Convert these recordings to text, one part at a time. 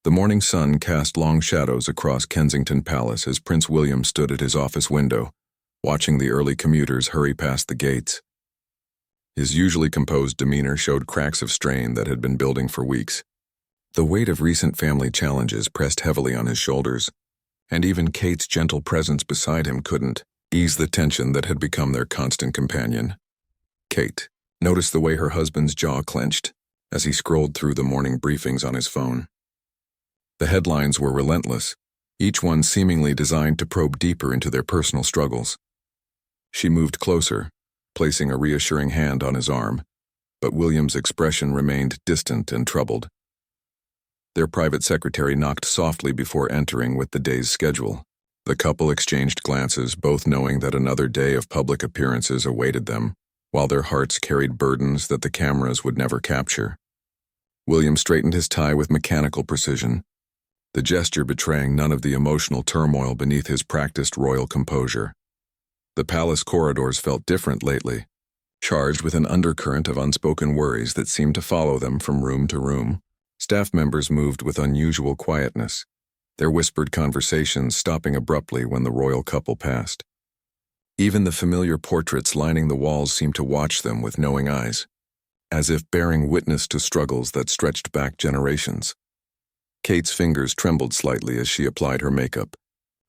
The morning sun cast long shadows across Kensington Palace as Prince William stood at his office window, watching the early commuters hurry past the gates. His usually composed demeanor showed cracks of strain that had been building for weeks. The weight of recent family challenges pressed heavily on his shoulders, and even Kate's gentle presence beside him couldn't ease the tension that had become their constant companion. Kate noticed the way her husband's jaw clenched as he scrolled through the morning briefings on his phone. The headlines were relentless, each one seemingly designed to probe deeper into their personal struggles. She moved closer, placing a reassuring hand on his arm, but William's expression remained distant and troubled. Their private secretary knocked softly before entering with the day's schedule. The couple exchanged glances, both knowing that another day of public appearances awaited them, while their hearts carried burdens that the cameras would never capture. William straightened his tie with mechanical precision, the gesture betraying none of the emotional turmoil beneath his practiced royal composure. The palace corridors felt different lately, charged with an undercurrent of unspoken worries that seemed to follow them from room to room. Staff members moved with unusual quietness, their whispered conversations stopping abruptly when the royal couple passed. Even the familiar portraits lining the walls seemed to watch them with knowing eyes, as if bearing witness to struggles that stretched back generations. Kate's fingers trembled slightly as she applied her makeup,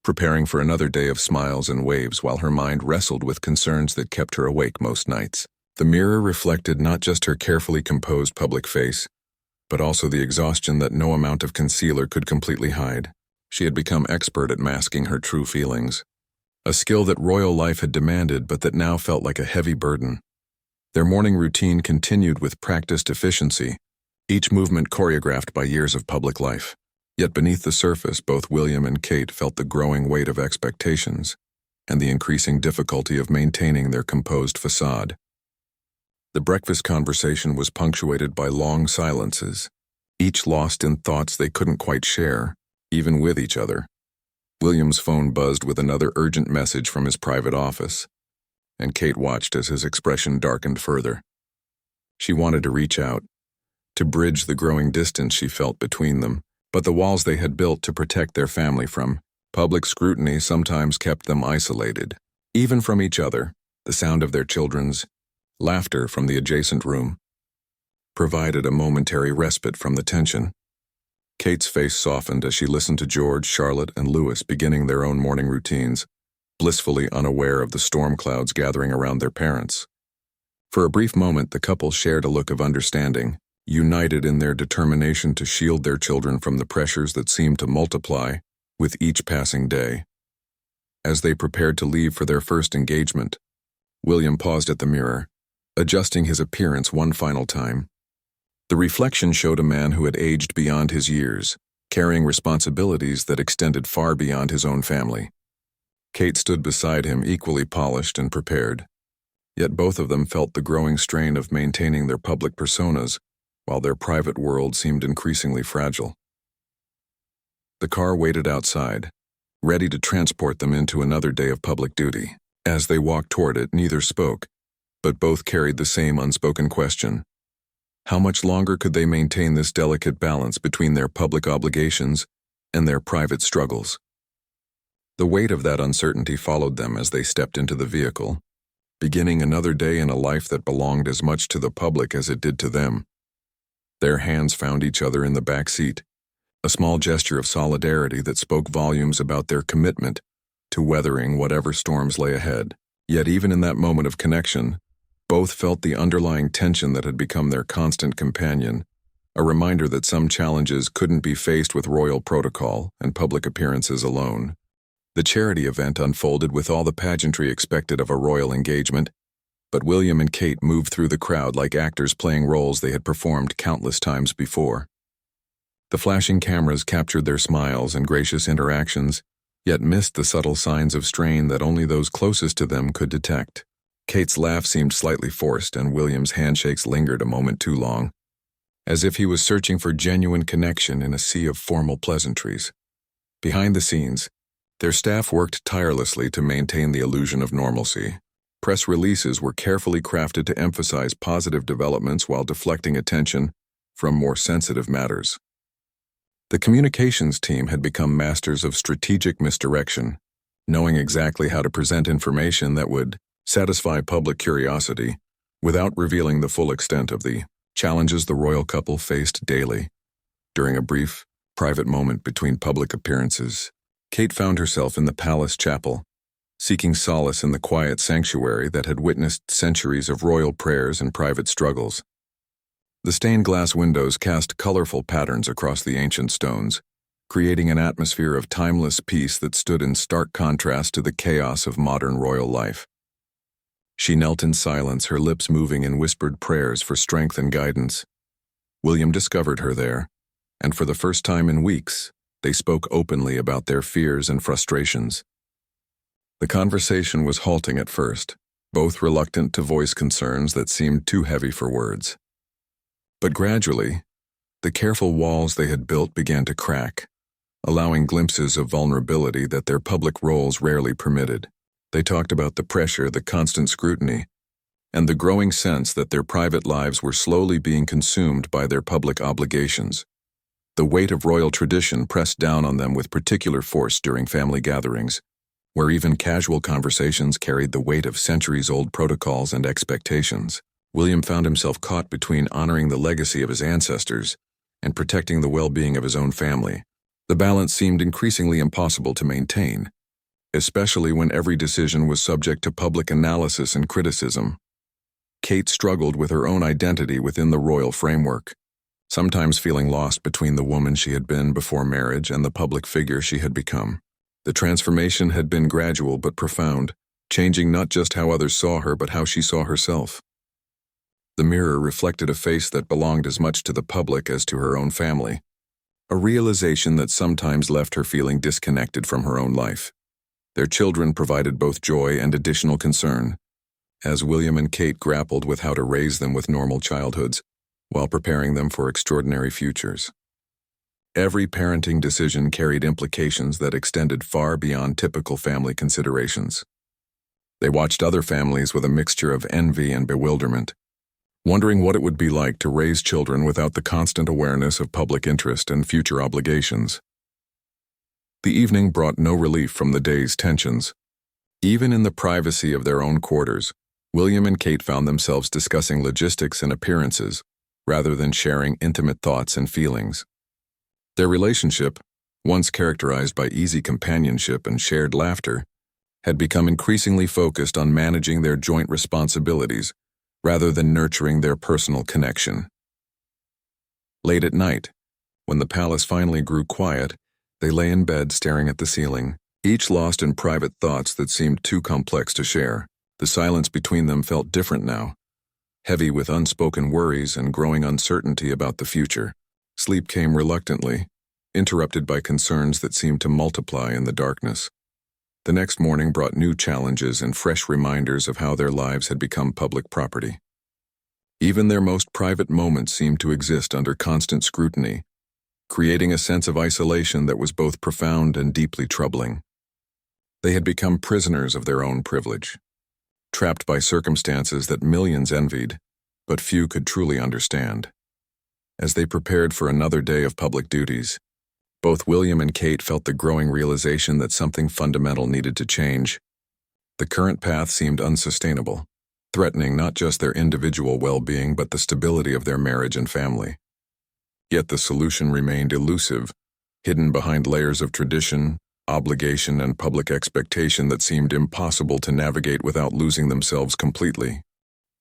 preparing for another day of smiles and waves while her mind wrestled with concerns that kept her awake most nights. The mirror reflected not just her carefully composed public face, but also the exhaustion that no amount of concealer could completely hide. She had become expert at masking her true feelings, a skill that royal life had demanded but that now felt like a heavy burden. Their morning routine continued with practiced efficiency, each movement choreographed by years of public life. Yet beneath the surface, both William and Kate felt the growing weight of expectations and the increasing difficulty of maintaining their composed facade. The breakfast conversation was punctuated by long silences, each lost in thoughts they couldn't quite share, even with each other. William's phone buzzed with another urgent message from his private office, and Kate watched as his expression darkened further. She wanted to reach out, to bridge the growing distance she felt between them, but the walls they had built to protect their family from public scrutiny sometimes kept them isolated. Even from each other, the sound of their children's laughter from the adjacent room provided a momentary respite from the tension. Kate's face softened as she listened to George, Charlotte, and Louis beginning their own morning routines, blissfully unaware of the storm clouds gathering around their parents. For a brief moment, the couple shared a look of understanding, united in their determination to shield their children from the pressures that seemed to multiply with each passing day. As they prepared to leave for their first engagement, William paused at the mirror, adjusting his appearance one final time. The reflection showed a man who had aged beyond his years, carrying responsibilities that extended far beyond his own family. Kate stood beside him, equally polished and prepared. Yet both of them felt the growing strain of maintaining their public personas while their private world seemed increasingly fragile. The car waited outside, ready to transport them into another day of public duty. As they walked toward it, neither spoke, but both carried the same unspoken question. How much longer could they maintain this delicate balance between their public obligations and their private struggles? The weight of that uncertainty followed them as they stepped into the vehicle, beginning another day in a life that belonged as much to the public as it did to them. Their hands found each other in the back seat, a small gesture of solidarity that spoke volumes about their commitment to weathering whatever storms lay ahead. Yet even in that moment of connection, both felt the underlying tension that had become their constant companion, a reminder that some challenges couldn't be faced with royal protocol and public appearances alone. The charity event unfolded with all the pageantry expected of a royal engagement, but William and Kate moved through the crowd like actors playing roles they had performed countless times before. The flashing cameras captured their smiles and gracious interactions, yet missed the subtle signs of strain that only those closest to them could detect. Kate's laugh seemed slightly forced, and William's handshakes lingered a moment too long, as if he was searching for genuine connection in a sea of formal pleasantries. Behind the scenes, their staff worked tirelessly to maintain the illusion of normalcy. Press releases were carefully crafted to emphasize positive developments while deflecting attention from more sensitive matters. The communications team had become masters of strategic misdirection, knowing exactly how to present information that would satisfy public curiosity without revealing the full extent of the challenges the royal couple faced daily. During a brief, private moment between public appearances, Kate found herself in the palace chapel, seeking solace in the quiet sanctuary that had witnessed centuries of royal prayers and private struggles. The stained glass windows cast colorful patterns across the ancient stones, creating an atmosphere of timeless peace that stood in stark contrast to the chaos of modern royal life. She knelt in silence, her lips moving in whispered prayers for strength and guidance. William discovered her there, and for the first time in weeks, they spoke openly about their fears and frustrations. The conversation was halting at first, both reluctant to voice concerns that seemed too heavy for words. But gradually, the careful walls they had built began to crack, allowing glimpses of vulnerability that their public roles rarely permitted. They talked about the pressure, the constant scrutiny, and the growing sense that their private lives were slowly being consumed by their public obligations. The weight of royal tradition pressed down on them with particular force during family gatherings, where even casual conversations carried the weight of centuries-old protocols and expectations. William found himself caught between honoring the legacy of his ancestors and protecting the well-being of his own family. The balance seemed increasingly impossible to maintain, especially when every decision was subject to public analysis and criticism. Kate struggled with her own identity within the royal framework, sometimes feeling lost between the woman she had been before marriage and the public figure she had become. The transformation had been gradual but profound, changing not just how others saw her but how she saw herself. The mirror reflected a face that belonged as much to the public as to her own family, a realization that sometimes left her feeling disconnected from her own life. Their children provided both joy and additional concern, as William and Kate grappled with how to raise them with normal childhoods while preparing them for extraordinary futures. Every parenting decision carried implications that extended far beyond typical family considerations. They watched other families with a mixture of envy and bewilderment, wondering what it would be like to raise children without the constant awareness of public interest and future obligations. The evening brought no relief from the day's tensions. Even in the privacy of their own quarters, William and Kate found themselves discussing logistics and appearances, rather than sharing intimate thoughts and feelings. Their relationship, once characterized by easy companionship and shared laughter, had become increasingly focused on managing their joint responsibilities rather than nurturing their personal connection. Late at night, when the palace finally grew quiet, they lay in bed staring at the ceiling, each lost in private thoughts that seemed too complex to share. The silence between them felt different now, heavy with unspoken worries and growing uncertainty about the future. Sleep came reluctantly, interrupted by concerns that seemed to multiply in the darkness. The next morning brought new challenges and fresh reminders of how their lives had become public property. Even their most private moments seemed to exist under constant scrutiny, creating a sense of isolation that was both profound and deeply troubling. They had become prisoners of their own privilege, trapped by circumstances that millions envied, but few could truly understand. As they prepared for another day of public duties, both William and Kate felt the growing realization that something fundamental needed to change. The current path seemed unsustainable, threatening not just their individual well-being but the stability of their marriage and family. Yet the solution remained elusive, hidden behind layers of tradition, obligation, and public expectation that seemed impossible to navigate without losing themselves completely.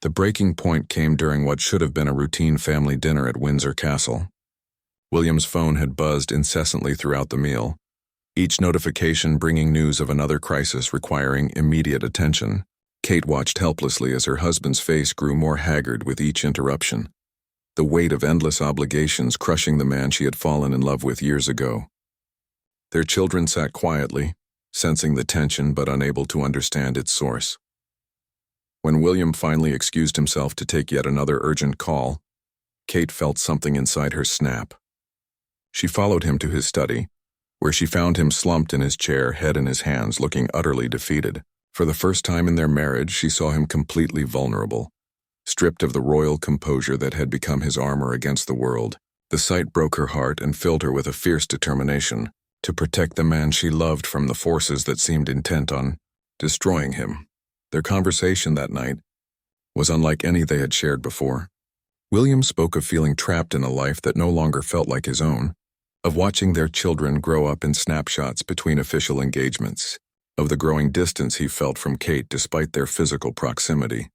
The breaking point came during what should have been a routine family dinner at Windsor Castle. William's phone had buzzed incessantly throughout the meal, each notification bringing news of another crisis requiring immediate attention. Kate watched helplessly as her husband's face grew more haggard with each interruption, the weight of endless obligations crushing the man she had fallen in love with years ago. Their children sat quietly, sensing the tension but unable to understand its source. When William finally excused himself to take yet another urgent call, Kate felt something inside her snap. She followed him to his study, where she found him slumped in his chair, head in his hands, looking utterly defeated. For the first time in their marriage, she saw him completely vulnerable, stripped of the royal composure that had become his armor against the world. The sight broke her heart and filled her with a fierce determination to protect the man she loved from the forces that seemed intent on destroying him. Their conversation that night was unlike any they had shared before. William spoke of feeling trapped in a life that no longer felt like his own, of watching their children grow up in snapshots between official engagements, of the growing distance he felt from Kate despite their physical proximity.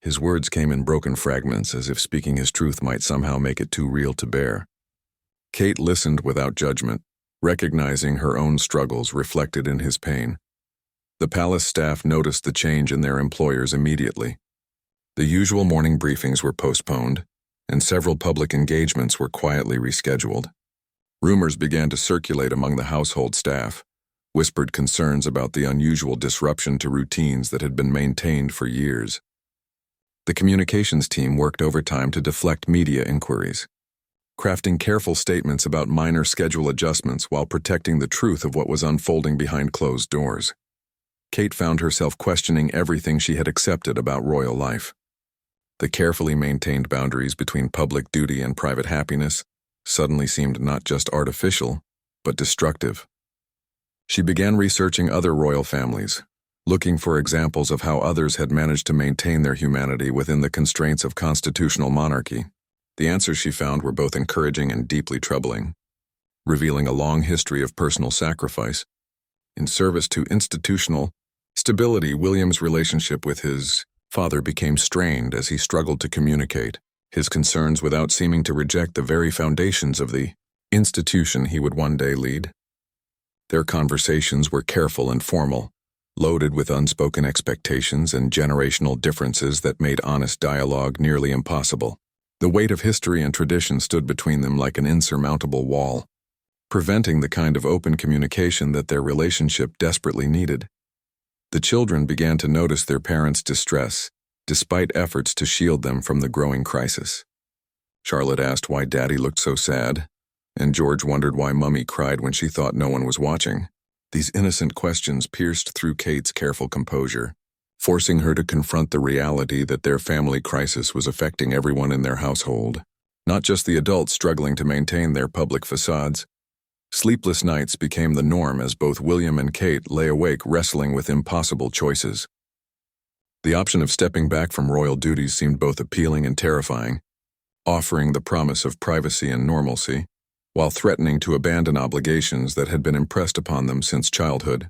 His words came in broken fragments, as if speaking his truth might somehow make it too real to bear. Kate listened without judgment, recognizing her own struggles reflected in his pain. The palace staff noticed the change in their employers immediately. The usual morning briefings were postponed, and several public engagements were quietly rescheduled. Rumors began to circulate among the household staff, whispered concerns about the unusual disruption to routines that had been maintained for years. The communications team worked overtime to deflect media inquiries, crafting careful statements about minor schedule adjustments while protecting the truth of what was unfolding behind closed doors. Kate found herself questioning everything she had accepted about royal life. The carefully maintained boundaries between public duty and private happiness suddenly seemed not just artificial, but destructive. She began researching other royal families, looking for examples of how others had managed to maintain their humanity within the constraints of constitutional monarchy. The answers she found were both encouraging and deeply troubling, revealing a long history of personal sacrifice. In service to institutional stability, William's relationship with his father became strained as he struggled to communicate his concerns without seeming to reject the very foundations of the institution he would one day lead. Their conversations were careful and formal, loaded with unspoken expectations and generational differences that made honest dialogue nearly impossible. The weight of history and tradition stood between them like an insurmountable wall, preventing the kind of open communication that their relationship desperately needed. The children began to notice their parents' distress, despite efforts to shield them from the growing crisis. Charlotte asked why Daddy looked so sad, and George wondered why Mummy cried when she thought no one was watching. These innocent questions pierced through Kate's careful composure, forcing her to confront the reality that their family crisis was affecting everyone in their household, not just the adults struggling to maintain their public facades. Sleepless nights became the norm as both William and Kate lay awake wrestling with impossible choices. The option of stepping back from royal duties seemed both appealing and terrifying, offering the promise of privacy and normalcy, while threatening to abandon obligations that had been impressed upon them since childhood.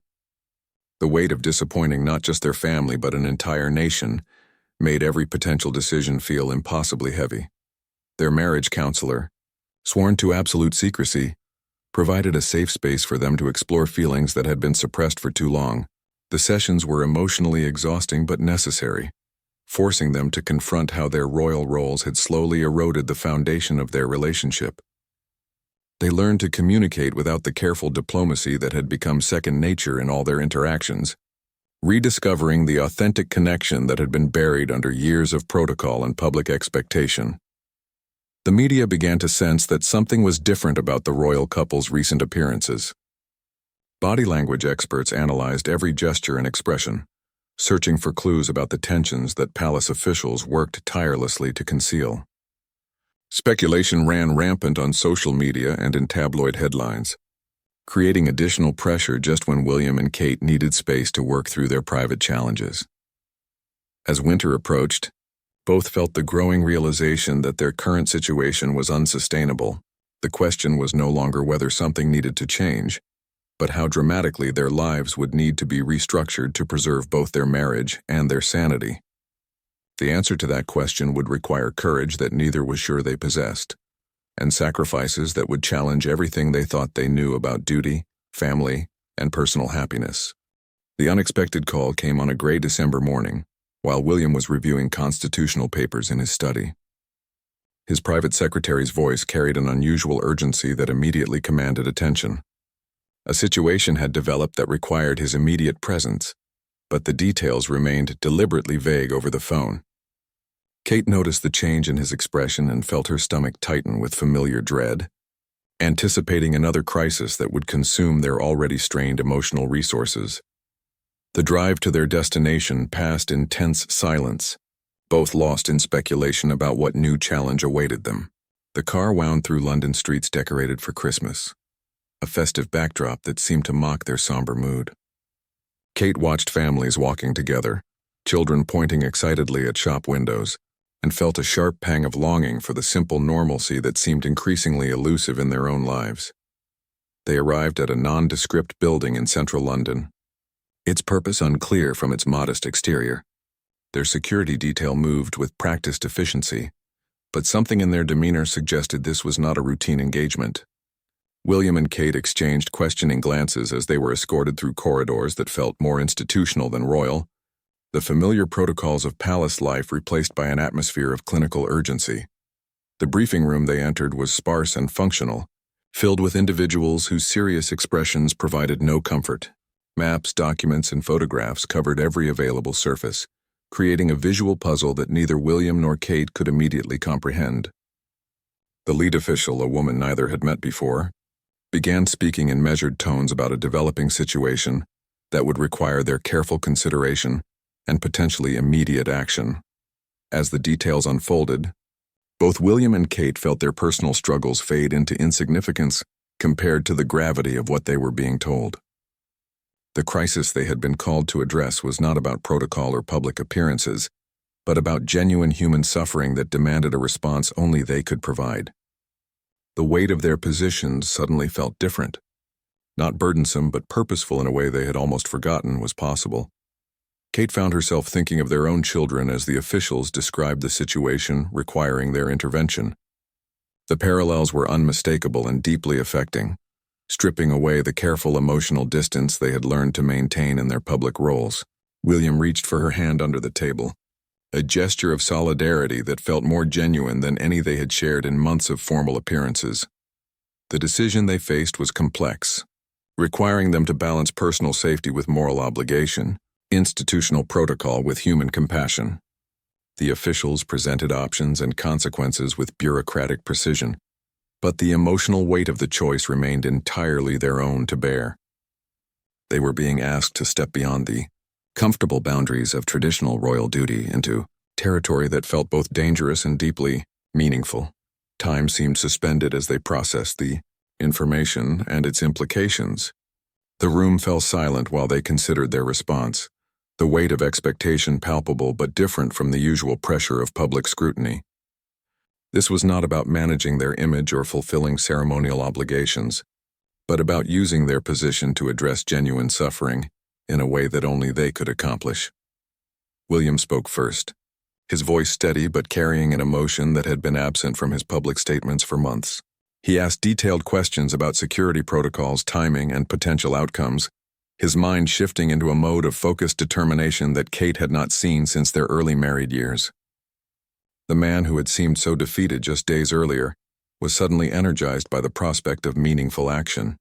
The weight of disappointing not just their family but an entire nation made every potential decision feel impossibly heavy. Their marriage counselor, sworn to absolute secrecy, provided a safe space for them to explore feelings that had been suppressed for too long. The sessions were emotionally exhausting but necessary, forcing them to confront how their royal roles had slowly eroded the foundation of their relationship. They learned to communicate without the careful diplomacy that had become second nature in all their interactions, rediscovering the authentic connection that had been buried under years of protocol and public expectation. The media began to sense that something was different about the royal couple's recent appearances. Body language experts analyzed every gesture and expression, searching for clues about the tensions that palace officials worked tirelessly to conceal. Speculation ran rampant on social media and in tabloid headlines, creating additional pressure just when William and Kate needed space to work through their private challenges. As winter approached, both felt the growing realization that their current situation was unsustainable. The question was no longer whether something needed to change, but how dramatically their lives would need to be restructured to preserve both their marriage and their sanity. The answer to that question would require courage that neither was sure they possessed, and sacrifices that would challenge everything they thought they knew about duty, family, and personal happiness. The unexpected call came on a gray December morning, while William was reviewing constitutional papers in his study. His private secretary's voice carried an unusual urgency that immediately commanded attention. A situation had developed that required his immediate presence, but the details remained deliberately vague over the phone. Kate noticed the change in his expression and felt her stomach tighten with familiar dread, anticipating another crisis that would consume their already strained emotional resources. The drive to their destination passed in tense silence, both lost in speculation about what new challenge awaited them. The car wound through London streets decorated for Christmas, a festive backdrop that seemed to mock their somber mood. Kate watched families walking together, children pointing excitedly at shop windows, and felt a sharp pang of longing for the simple normalcy that seemed increasingly elusive in their own lives. They arrived at a nondescript building in central London, its purpose unclear from its modest exterior. Their security detail moved with practiced efficiency, but something in their demeanor suggested this was not a routine engagement. William and Kate exchanged questioning glances as they were escorted through corridors that felt more institutional than royal, the familiar protocols of palace life replaced by an atmosphere of clinical urgency. The briefing room they entered was sparse and functional, filled with individuals whose serious expressions provided no comfort. Maps, documents, and photographs covered every available surface, creating a visual puzzle that neither William nor Kate could immediately comprehend. The lead official, a woman neither had met before, began speaking in measured tones about a developing situation that would require their careful consideration and potentially immediate action. As the details unfolded, both William and Kate felt their personal struggles fade into insignificance compared to the gravity of what they were being told. The crisis they had been called to address was not about protocol or public appearances, but about genuine human suffering that demanded a response only they could provide. The weight of their positions suddenly felt different, not burdensome but purposeful in a way they had almost forgotten was possible. Kate found herself thinking of their own children as the officials described the situation requiring their intervention. The parallels were unmistakable and deeply affecting, stripping away the careful emotional distance they had learned to maintain in their public roles. William reached for her hand under the table, a gesture of solidarity that felt more genuine than any they had shared in months of formal appearances. The decision they faced was complex, requiring them to balance personal safety with moral obligation, institutional protocol with human compassion. The officials presented options and consequences with bureaucratic precision, but the emotional weight of the choice remained entirely their own to bear. They were being asked to step beyond the comfortable boundaries of traditional royal duty into territory that felt both dangerous and deeply meaningful. Time seemed suspended as they processed the information and its implications. The room fell silent while they considered their response, the weight of expectation palpable but different from the usual pressure of public scrutiny. This was not about managing their image or fulfilling ceremonial obligations, but about using their position to address genuine suffering in a way that only they could accomplish. William spoke first, his voice steady but carrying an emotion that had been absent from his public statements for months. He asked detailed questions about security protocols, timing, and potential outcomes, his mind shifting into a mode of focused determination that Kate had not seen since their early married years. The man who had seemed so defeated just days earlier was suddenly energized by the prospect of meaningful action.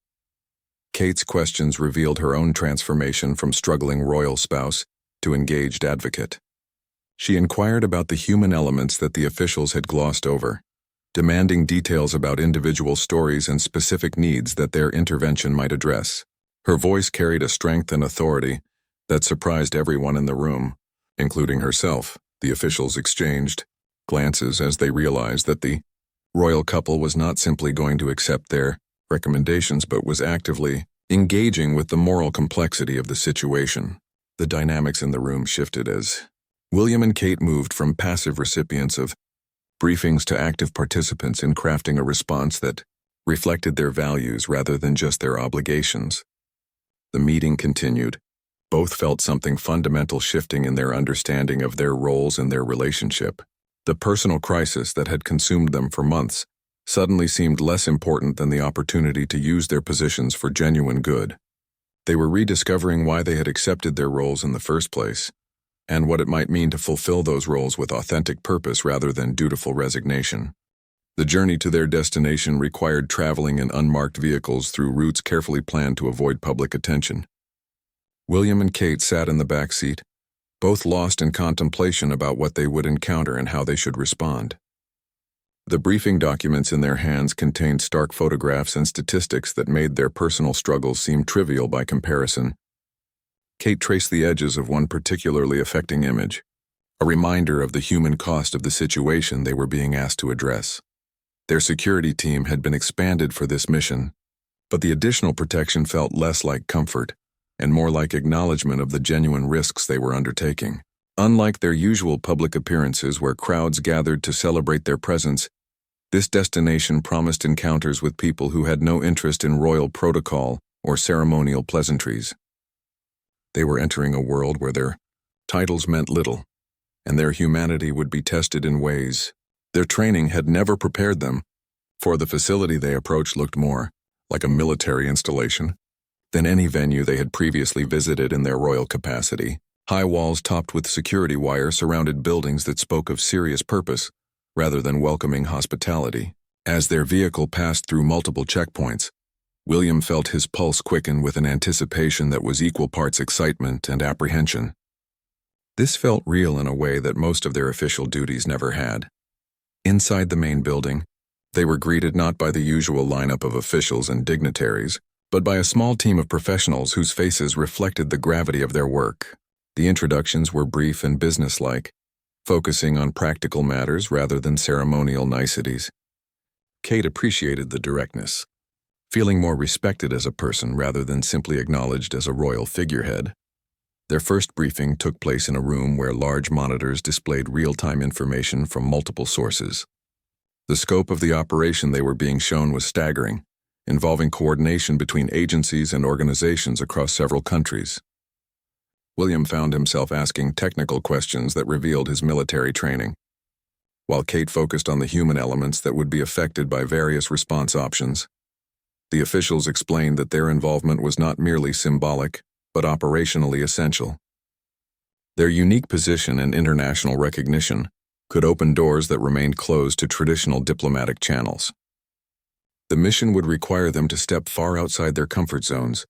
Kate's questions revealed her own transformation from struggling royal spouse to engaged advocate. She inquired about the human elements that the officials had glossed over, demanding details about individual stories and specific needs that their intervention might address. Her voice carried a strength and authority that surprised everyone in the room, including herself. The officials exchanged glances as they realized that the royal couple was not simply going to accept their recommendations but was actively engaging with the moral complexity of the situation. The dynamics in the room shifted as William and Kate moved from passive recipients of briefings to active participants in crafting a response that reflected their values rather than just their obligations. The meeting continued. Both felt something fundamental shifting in their understanding of their roles and their relationship. The personal crisis that had consumed them for months suddenly seemed less important than the opportunity to use their positions for genuine good. They were rediscovering why they had accepted their roles in the first place, and what it might mean to fulfill those roles with authentic purpose rather than dutiful resignation. The journey to their destination required traveling in unmarked vehicles through routes carefully planned to avoid public attention. William and Kate sat in the back seat, both lost in contemplation about what they would encounter and how they should respond. The briefing documents in their hands contained stark photographs and statistics that made their personal struggles seem trivial by comparison. Kate traced the edges of one particularly affecting image, a reminder of the human cost of the situation they were being asked to address. Their security team had been expanded for this mission, but the additional protection felt less like comfort and more like acknowledgement of the genuine risks they were undertaking. Unlike their usual public appearances where crowds gathered to celebrate their presence, this destination promised encounters with people who had no interest in royal protocol or ceremonial pleasantries. They were entering a world where their titles meant little, and their humanity would be tested in ways their training had never prepared them for. The facility they approached looked more like a military installation than any venue they had previously visited in their royal capacity. High walls topped with security wire surrounded buildings that spoke of serious purpose rather than welcoming hospitality. As their vehicle passed through multiple checkpoints, William felt his pulse quicken with an anticipation that was equal parts excitement and apprehension. This felt real in a way that most of their official duties never had. Inside the main building, they were greeted not by the usual lineup of officials and dignitaries, but by a small team of professionals whose faces reflected the gravity of their work. The introductions were brief and businesslike, focusing on practical matters rather than ceremonial niceties. Kate appreciated the directness, feeling more respected as a person rather than simply acknowledged as a royal figurehead. Their first briefing took place in a room where large monitors displayed real-time information from multiple sources. The scope of the operation they were being shown was staggering, involving coordination between agencies and organizations across several countries. William found himself asking technical questions that revealed his military training, while Kate focused on the human elements that would be affected by various response options. The officials explained that their involvement was not merely symbolic, but operationally essential. Their unique position and international recognition could open doors that remained closed to traditional diplomatic channels. The mission would require them to step far outside their comfort zones,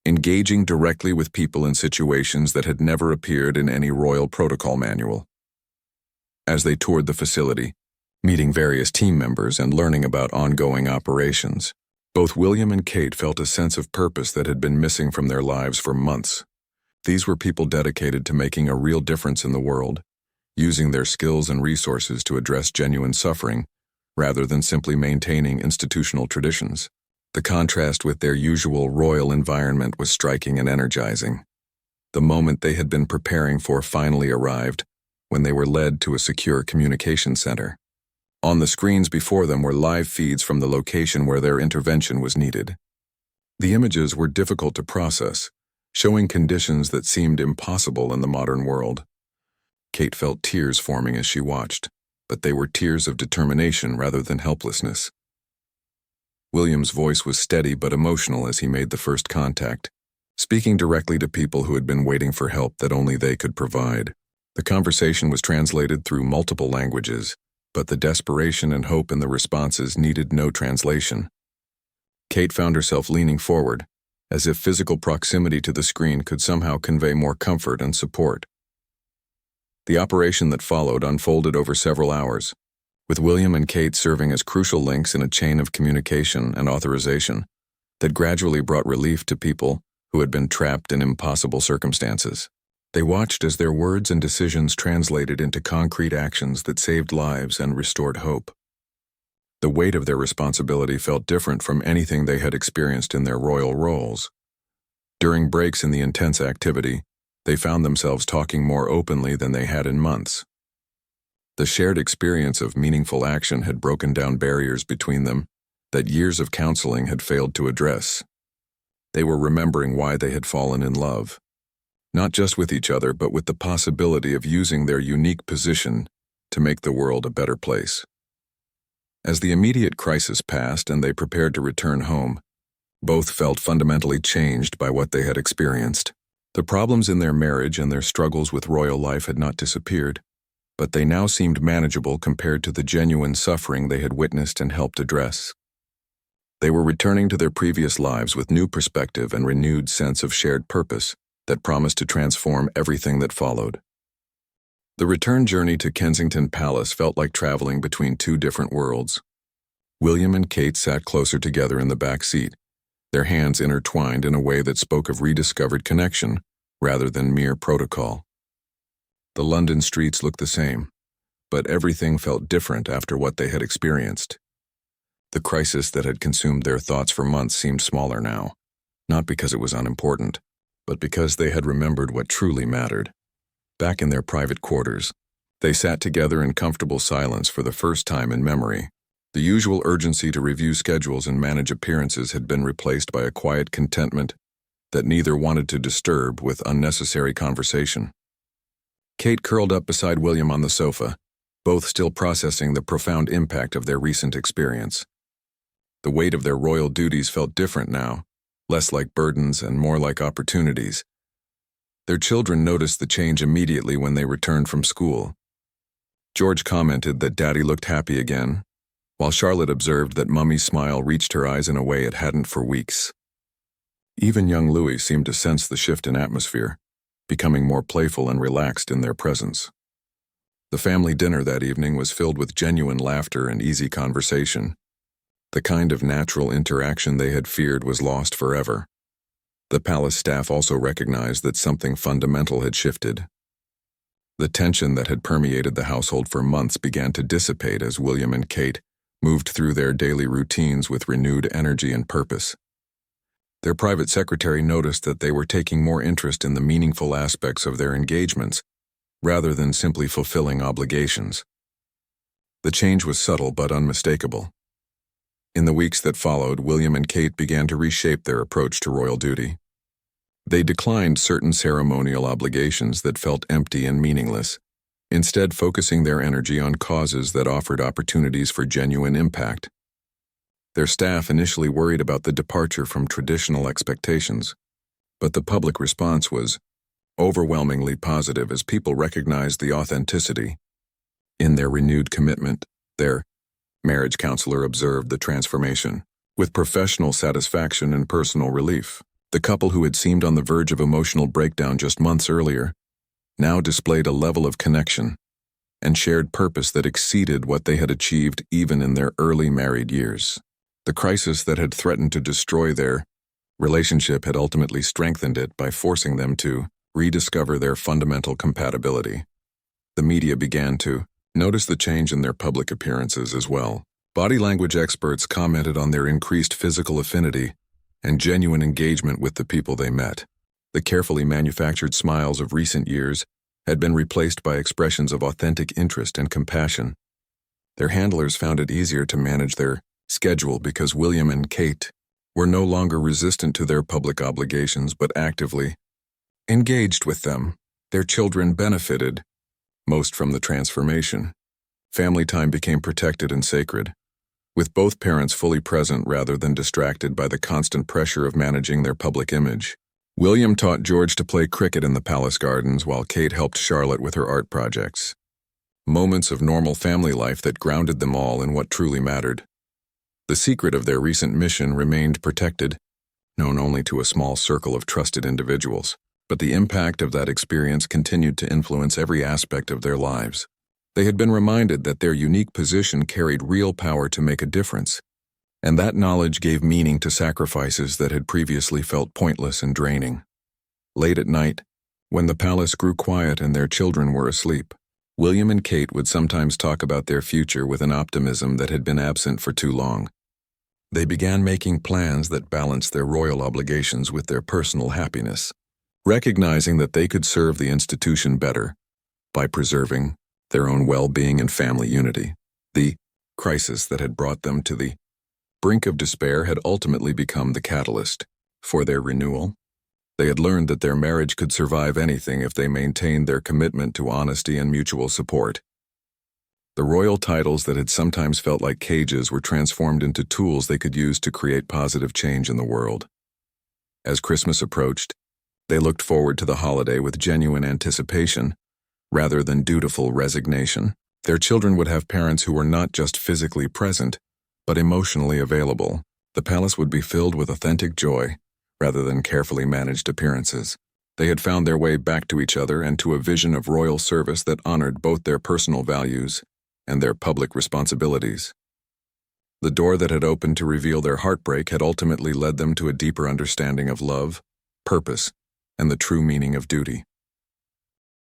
engaging directly with people in situations that had never appeared in any royal protocol manual. As they toured the facility, meeting various team members and learning about ongoing operations, both William and Kate felt a sense of purpose that had been missing from their lives for months. These were people dedicated to making a real difference in the world, using their skills and resources to address genuine suffering, rather than simply maintaining institutional traditions. The contrast with their usual royal environment was striking and energizing. The moment they had been preparing for finally arrived, when they were led to a secure communication center. On the screens before them were live feeds from the location where their intervention was needed. The images were difficult to process, showing conditions that seemed impossible in the modern world. Kate felt tears forming as she watched, but they were tears of determination rather than helplessness. William's voice was steady but emotional as he made the first contact, speaking directly to people who had been waiting for help that only they could provide. The conversation was translated through multiple languages, but the desperation and hope in the responses needed no translation. Kate found herself leaning forward, as if physical proximity to the screen could somehow convey more comfort and support. The operation that followed unfolded over several hours, with William and Kate serving as crucial links in a chain of communication and authorization that gradually brought relief to people who had been trapped in impossible circumstances. They watched as their words and decisions translated into concrete actions that saved lives and restored hope. The weight of their responsibility felt different from anything they had experienced in their royal roles. During breaks in the intense activity, they found themselves talking more openly than they had in months. The shared experience of meaningful action had broken down barriers between them that years of counseling had failed to address. They were remembering why they had fallen in love, not just with each other, but with the possibility of using their unique position to make the world a better place. As the immediate crisis passed and they prepared to return home, both felt fundamentally changed by what they had experienced. The problems in their marriage and their struggles with royal life had not disappeared, but they now seemed manageable compared to the genuine suffering they had witnessed and helped address. They were returning to their previous lives with new perspective and renewed sense of shared purpose that promised to transform everything that followed. The return journey to Kensington Palace felt like traveling between two different worlds. William and Kate sat closer together in the back seat, their hands intertwined in a way that spoke of rediscovered connection rather than mere protocol. The London streets looked the same, but everything felt different after what they had experienced. The crisis that had consumed their thoughts for months seemed smaller now, not because it was unimportant, but because they had remembered what truly mattered. Back in their private quarters, they sat together in comfortable silence for the first time in memory. The usual urgency to review schedules and manage appearances had been replaced by a quiet contentment that neither wanted to disturb with unnecessary conversation. Kate curled up beside William on the sofa, both still processing the profound impact of their recent experience. The weight of their royal duties felt different now, less like burdens and more like opportunities. Their children noticed the change immediately when they returned from school. George commented that Daddy looked happy again, while Charlotte observed that Mummy's smile reached her eyes in a way it hadn't for weeks. Even young Louis seemed to sense the shift in atmosphere, becoming more playful and relaxed in their presence. The family dinner that evening was filled with genuine laughter and easy conversation. The kind of natural interaction they had feared was lost forever. The palace staff also recognized that something fundamental had shifted. The tension that had permeated the household for months began to dissipate as William and Kate moved through their daily routines with renewed energy and purpose. Their private secretary noticed that they were taking more interest in the meaningful aspects of their engagements, rather than simply fulfilling obligations. The change was subtle but unmistakable. In the weeks that followed, William and Kate began to reshape their approach to royal duty. They declined certain ceremonial obligations that felt empty and meaningless, instead focusing their energy on causes that offered opportunities for genuine impact. Their staff initially worried about the departure from traditional expectations, but the public response was overwhelmingly positive as people recognized the authenticity in their renewed commitment. Their marriage counselor observed the transformation with professional satisfaction and personal relief. The couple who had seemed on the verge of emotional breakdown just months earlier now displayed a level of connection and shared purpose that exceeded what they had achieved even in their early married years. The crisis that had threatened to destroy their relationship had ultimately strengthened it by forcing them to rediscover their fundamental compatibility. The media began to notice the change in their public appearances as well. Body language experts commented on their increased physical affinity and genuine engagement with the people they met. The carefully manufactured smiles of recent years had been replaced by expressions of authentic interest and compassion. Their handlers found it easier to manage their schedule because William and Kate were no longer resistant to their public obligations but actively engaged with them. Their children benefited most from the transformation. Family time became protected and sacred, with both parents fully present rather than distracted by the constant pressure of managing their public image. William taught George to play cricket in the palace gardens while Kate helped Charlotte with her art projects. Moments of normal family life that grounded them all in what truly mattered. The secret of their recent mission remained protected, known only to a small circle of trusted individuals. But the impact of that experience continued to influence every aspect of their lives. They had been reminded that their unique position carried real power to make a difference, and that knowledge gave meaning to sacrifices that had previously felt pointless and draining. Late at night, when the palace grew quiet and their children were asleep, William and Kate would sometimes talk about their future with an optimism that had been absent for too long. They began making plans that balanced their royal obligations with their personal happiness, recognizing that they could serve the institution better by preserving their own well-being and family unity. The crisis that had brought them to the brink of despair had ultimately become the catalyst for their renewal. They had learned that their marriage could survive anything if they maintained their commitment to honesty and mutual support. The royal titles that had sometimes felt like cages were transformed into tools they could use to create positive change in the world. As Christmas approached, they looked forward to the holiday with genuine anticipation, rather than dutiful resignation. Their children would have parents who were not just physically present, but emotionally available. The palace would be filled with authentic joy, rather than carefully managed appearances. They had found their way back to each other and to a vision of royal service that honored both their personal values and their public responsibilities. The door that had opened to reveal their heartbreak had ultimately led them to a deeper understanding of love, purpose, and the true meaning of duty.